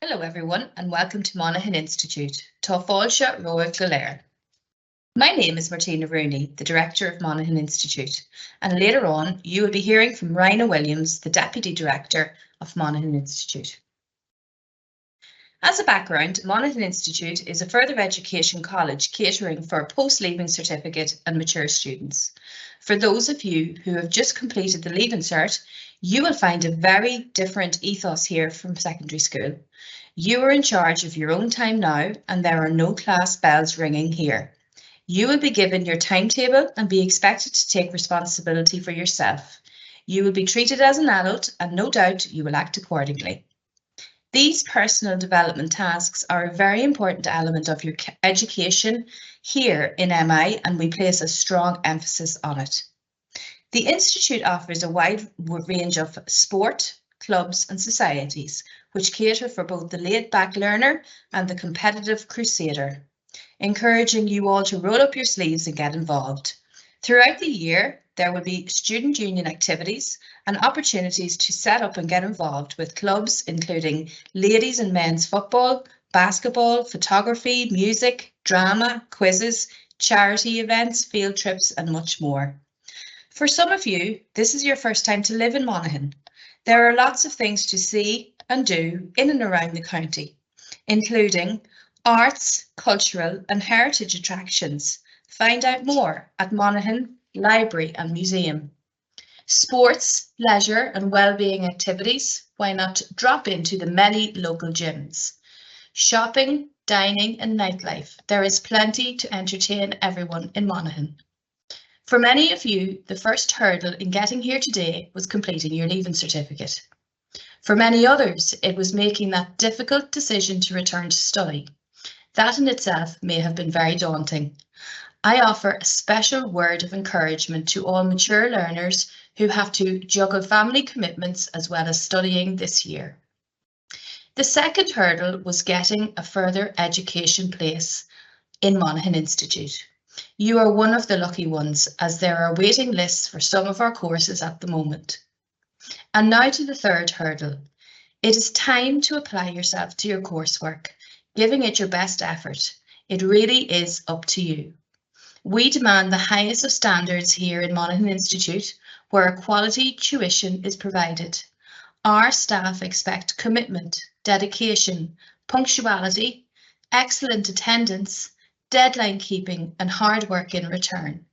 Hello everyone and welcome to Monaghan Institute, Tá fáilte Roimh go léir. My name is Martina Rooney, the Director of Monaghan Institute, and later on you will be hearing from Rhina Williams, the Deputy Director of Monaghan Institute. As a background, Monaghan Institute is a further education college catering for post-leaving certificate and mature students. For those of you who have just completed the Leaving Cert, you will find a very different ethos here from secondary school. You are in charge of your own time now, and there are no class bells ringing here. You will be given your timetable and be expected to take responsibility for yourself. You will be treated as an adult, and no doubt you will act accordingly. These personal development tasks are a very important element of your education here in MI, and we place a strong emphasis on it. The Institute offers a wide range of sport, clubs and societies, which cater for both the laid-back learner and the competitive crusader, encouraging you all to roll up your sleeves and get involved. Throughout the year, there will be student union activities and opportunities to set up and get involved with clubs including ladies and men's football, basketball, photography, music, drama, quizzes, charity events, field trips and much more. For some of you, this is your first time to live in Monaghan. There are lots of things to see and do in and around the county, including arts, cultural and heritage attractions. Find out more at Monaghan Library and Museum. Sports, leisure and well-being activities. Why not drop into the many local gyms? Shopping, dining and nightlife. There is plenty to entertain everyone in Monaghan. For many of you, the first hurdle in getting here today was completing your Leaving Certificate. For many others, it was making that difficult decision to return to study. That in itself may have been very daunting. I offer a special word of encouragement to all mature learners who have to juggle family commitments as well as studying this year. The second hurdle was getting a further education place in Monaghan Institute. You are one of the lucky ones, as there are waiting lists for some of our courses at the moment. And now to the third hurdle. It is time to apply yourself to your coursework, giving it your best effort. It really is up to you. We demand the highest of standards here in Monaghan Institute, where a quality tuition is provided. Our staff expect commitment, dedication, punctuality, excellent attendance, deadline keeping and hard work in return.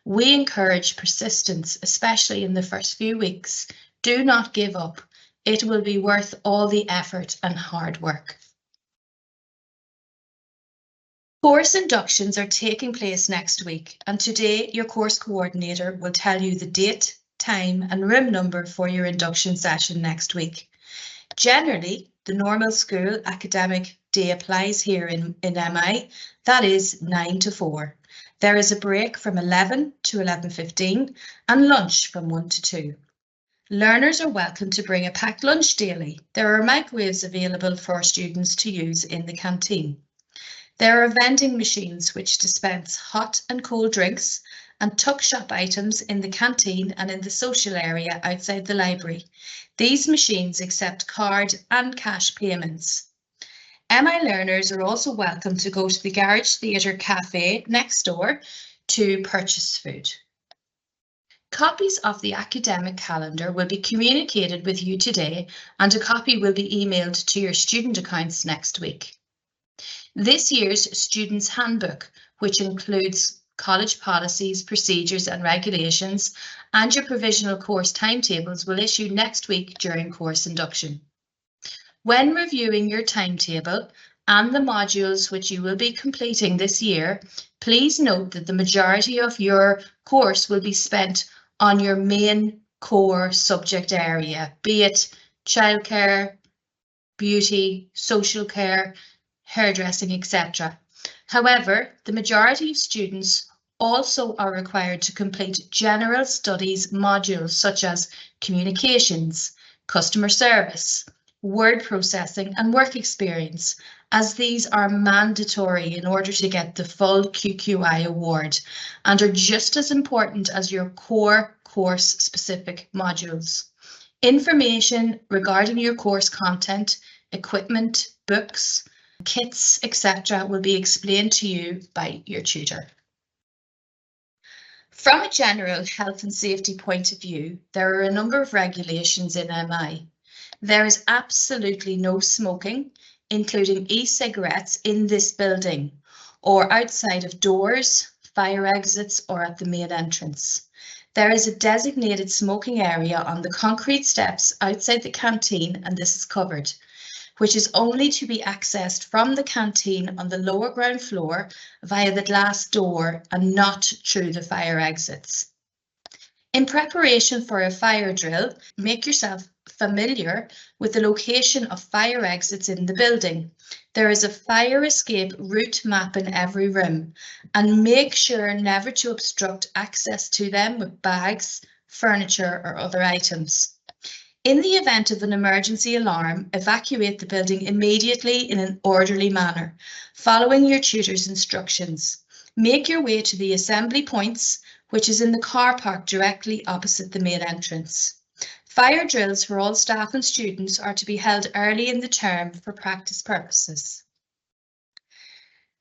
We encourage persistence, especially in the first few weeks. Do not give up. It will be worth all the effort and hard work. Course inductions are taking place next week, and today your course coordinator will tell you the date, time and room number for your induction session next week. Generally, the normal school academic day applies here in MI, that is 9 to 4. There is a break from 11 to 11:15 and lunch from 1 to 2. Learners are welcome to bring a packed lunch daily. There are microwaves available for students to use in the canteen. There are vending machines which dispense hot and cold drinks and tuck shop items in the canteen and in the social area outside the library. These machines accept card and cash payments. MI learners are also welcome to go to the Garage Theatre Cafe next door to purchase food. Copies of the academic calendar will be communicated with you today, and a copy will be emailed to your student accounts next week. This year's Students' Handbook, which includes college policies, procedures and regulations, and your provisional course timetables will issue next week during course induction. When reviewing your timetable and the modules which you will be completing this year, please note that the majority of your course will be spent on your main core subject area, be it childcare, beauty, social care, hairdressing, etc. However, the majority of students also are required to complete general studies modules such as communications, customer service, word processing and work experience, as these are mandatory in order to get the full QQI award and are just as important as your core course specific modules. Information regarding your course content, equipment, books, kits, etc. will be explained to you by your tutor. From a general health and safety point of view, there are a number of regulations in MI. There is absolutely no smoking, including e-cigarettes, in this building or outside of doors, fire exits, or at the main entrance. There is a designated smoking area on the concrete steps outside the canteen, and this is covered, which is only to be accessed from the canteen on the lower ground floor via the glass door and not through the fire exits. In preparation for a fire drill, make yourself familiar with the location of fire exits in the building. There is a fire escape route map in every room, and make sure never to obstruct access to them with bags, furniture, or other items. In the event of an emergency alarm, evacuate the building immediately in an orderly manner, following your tutor's instructions. Make your way to the assembly points, which is in the car park directly opposite the main entrance. Fire drills for all staff and students are to be held early in the term for practice purposes.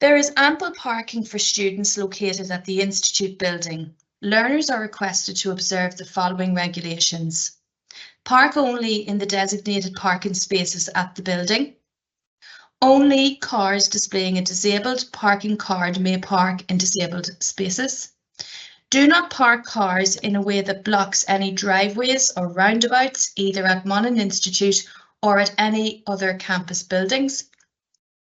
There is ample parking for students located at the Institute building. Learners are requested to observe the following regulations. Park only in the designated parking spaces at the building. Only cars displaying a disabled parking card may park in disabled spaces. Do not park cars in a way that blocks any driveways or roundabouts, either at Monaghan Institute or at any other campus buildings.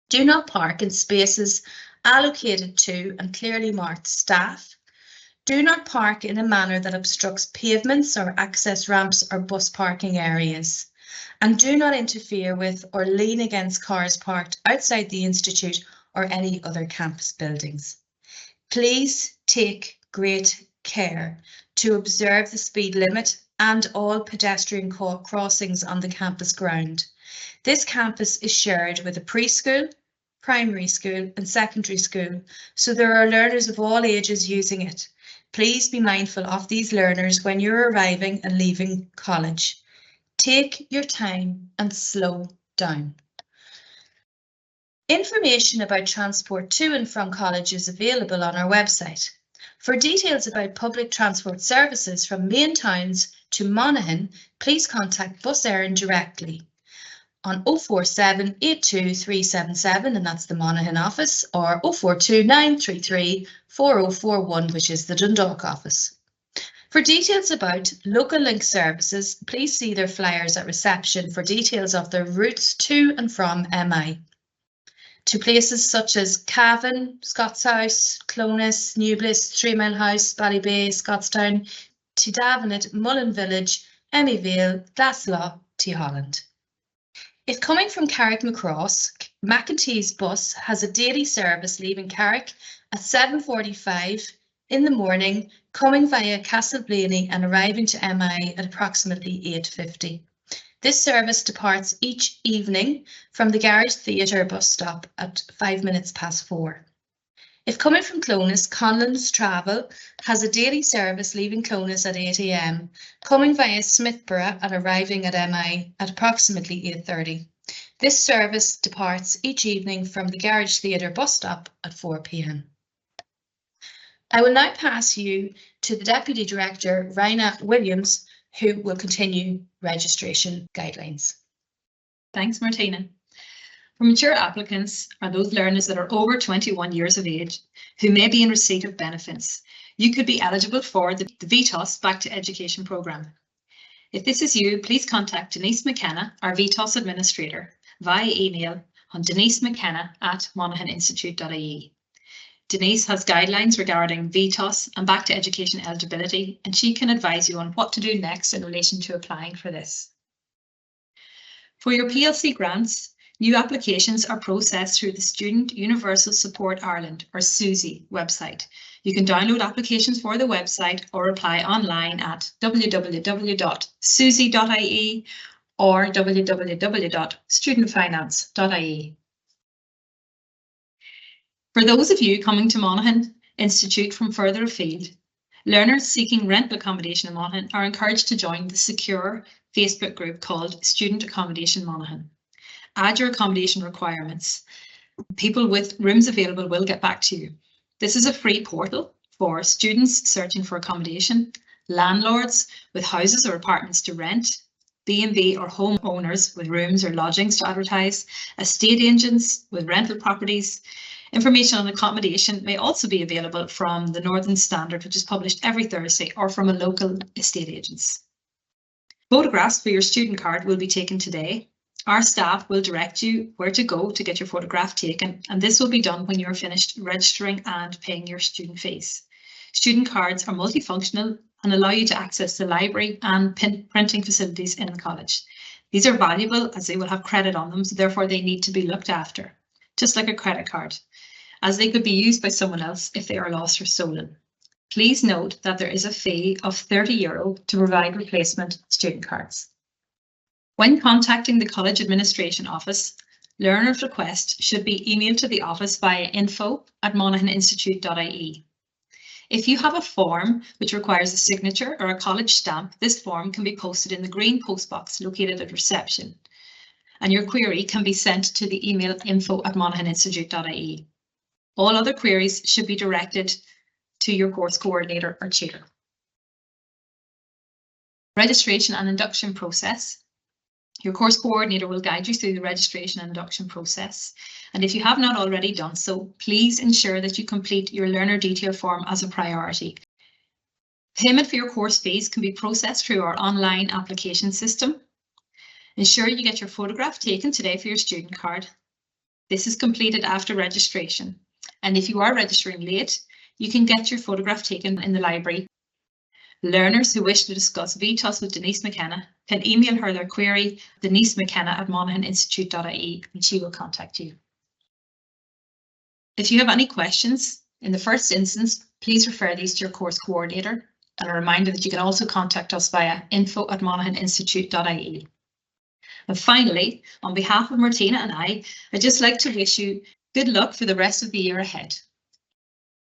Do not park in spaces allocated to and clearly marked staff. Do not park in a manner that obstructs pavements or access ramps or bus parking areas. And do not interfere with or lean against cars parked outside the Institute or any other campus buildings. Please take great care to observe the speed limit and all pedestrian crossings on the campus ground. This campus is shared with a preschool, primary school and secondary school, so there are learners of all ages using it. Please be mindful of these learners when you're arriving and leaving college. Take your time and slow down. Information about transport to and from college is available on our website. For details about public transport services from main towns to Monaghan, please contact Bus Éireann directly on 047 82 377, and that's the Monaghan office, or 042 933 4041, which is the Dundalk office. For details about local link services, please see their flyers at reception for details of their routes to and from MI. To places such as Cavan, Scotshouse, Clones, Newbliss, 3 Mile House, Ballybay, Scottstown, to Davenant, Mullen Village, Emmyvale, Glasslaw, to Holland. If coming from Carrick-Macross, McEntee's bus has a daily service leaving Carrick at 7:45 in the morning, coming via Castleblaney and arriving to MI at approximately 8:50. This service departs each evening from the Garage Theatre bus stop at 4:05. If coming from Clones, Conlon's Travel has a daily service leaving Clones at 8 AM, coming via Smithborough and arriving at MI at approximately 8:30. This service departs each evening from the Garage Theatre bus stop at 4 PM. I will now pass you to the Deputy Director, Raina Williams, who will continue registration guidelines. Thanks, Martina. For mature applicants are those learners that are over 21 years of age who may be in receipt of benefits. You could be eligible for the VTOS Back to Education programme. If this is you, please contact Denise McKenna, our VTOS administrator, via email on denisemckenna@monaghaninstitute.ie. Denise has guidelines regarding VTOS and Back to Education eligibility, and she can advise you on what to do next in relation to applying for this. For your PLC grants, new applications are processed through the Student Universal Support Ireland, or SUSI, website. You can download applications for the website or apply online at www.susi.ie or www.studentfinance.ie. For those of you coming to Monaghan Institute from further afield, learners seeking rental accommodation in Monaghan are encouraged to join the secure Facebook group called Student Accommodation Monaghan. Add your accommodation requirements. People with rooms available will get back to you. This is a free portal for students searching for accommodation, landlords with houses or apartments to rent, B&B or homeowners with rooms or lodgings to advertise, estate agents with rental properties. Information on accommodation may also be available from the Northern Standard, which is published every Thursday, or from a local estate agents. Photographs for your student card will be taken today. Our staff will direct you where to go to get your photograph taken, and this will be done when you're finished registering and paying your student fees. Student cards are multifunctional and allow you to access the library and printing facilities in the college. These are valuable as they will have credit on them, so therefore they need to be looked after, just like a credit card, as they could be used by someone else if they are lost or stolen. Please note that there is a fee of €30 to provide replacement student cards. When contacting the College Administration Office, learners' request should be emailed to the office via info@monaghaninstitute.ie. If you have a form which requires a signature or a college stamp, this form can be posted in the green postbox located at reception, and your query can be sent to the email info@monaghaninstitute.ie. All other queries should be directed to your course coordinator or tutor. Registration and induction process. Your course coordinator will guide you through the registration and induction process. And if you have not already done so, please ensure that you complete your learner detail form as a priority. Payment for your course fees can be processed through our online application system. Ensure you get your photograph taken today for your student card. This is completed after registration. And if you are registering late, you can get your photograph taken in the library. Learners who wish to discuss VTOS with Denise McKenna can email her their query, denisemckenna@monaghaninstitute.ie, and she will contact you. If you have any questions, in the first instance, please refer these to your course coordinator, and a reminder that you can also contact us via info@monaghaninstitute.ie. And finally, on behalf of Martina and I'd just like to wish you good luck for the rest of the year ahead.